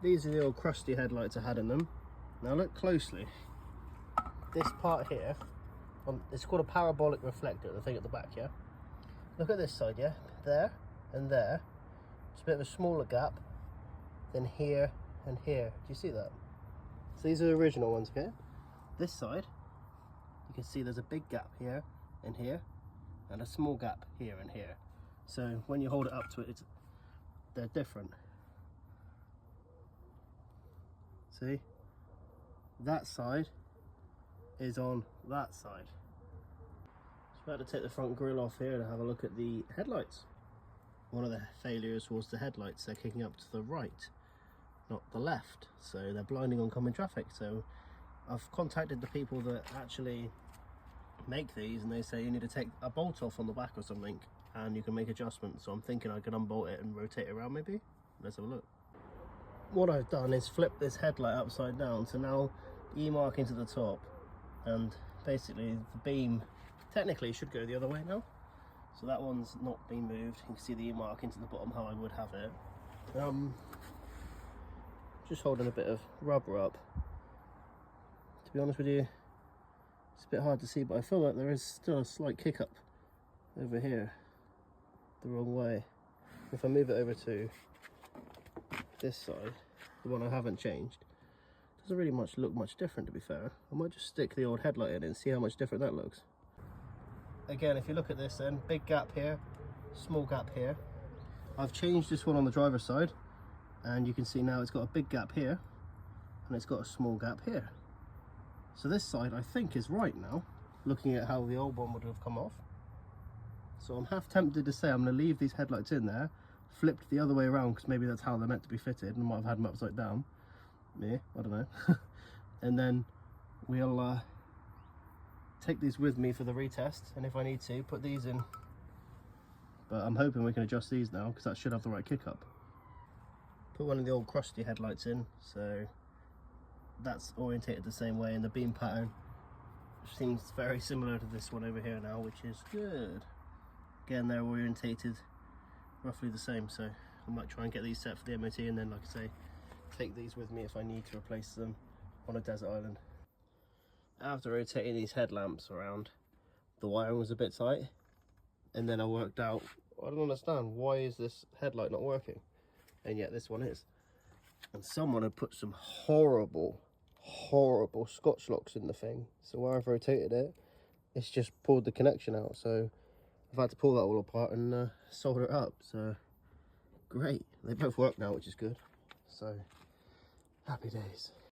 these are the old crusty headlights I had in them. Now look closely. This part here, it's called a parabolic reflector, the thing at the back, yeah? Look at this side, yeah? There and there. It's a bit of a smaller gap than here and here. Do you see that? So these are the original ones, okay? This side, you can see there's a big gap here and here, and a small gap here and here. So when you hold it up to it, they're different. See? That side is on that side. Just about to take the front grille off here and have a look at the headlights. One of the failures was the headlights. They're kicking up to the right, not the left, so they're blinding oncoming traffic. So I've contacted the people that actually make these, and they say you need to take a bolt off on the back or something and you can make adjustments. So I'm thinking I can unbolt it and rotate it around maybe. Let's have a look. What I've done is flip this headlight upside down, so now the E-mark into the top, and basically the beam technically should go the other way now. So that one's not been moved. You can see the E-mark into the bottom how I would have it. Just holding a bit of rubber up. To be honest with you, it's a bit hard to see, but I feel like there is still a slight kick up over here the wrong way. If I move it over to this side, the one I haven't changed, doesn't really look much different, to be fair. I might just stick the old headlight in and see how much different that looks. Again, if you look at this then, big gap here, small gap here. I've changed this one on the driver's side, and you can see now it's got a big gap here and it's got a small gap here. So this side I think is right now, looking at how the old one would have come off. So I'm half tempted to say I'm going to leave these headlights in there, flipped the other way around, because maybe that's how they're meant to be fitted, and I might have had them upside down. Yeah, I don't know. And then we'll take these with me for the retest, and if I need to, put these in. But I'm hoping we can adjust these now, because that should have the right kick up. Put one of the old crusty headlights in, so that's orientated the same way, and the beam pattern seems very similar to this one over here now, which is good. Again, they're orientated roughly the same, so I might try and get these set for the MOT, and then, like I say, take these with me if I need to replace them on a desert island. After rotating these headlamps around, the wiring was a bit tight, and then I worked out, I don't understand, why is this headlight not working? And yet this one is. And someone had put some horrible Scotch locks in the thing, so where I've rotated it, it's just pulled the connection out. So I've had to pull that all apart and solder it up. So great, they both work now, which is good. So happy days.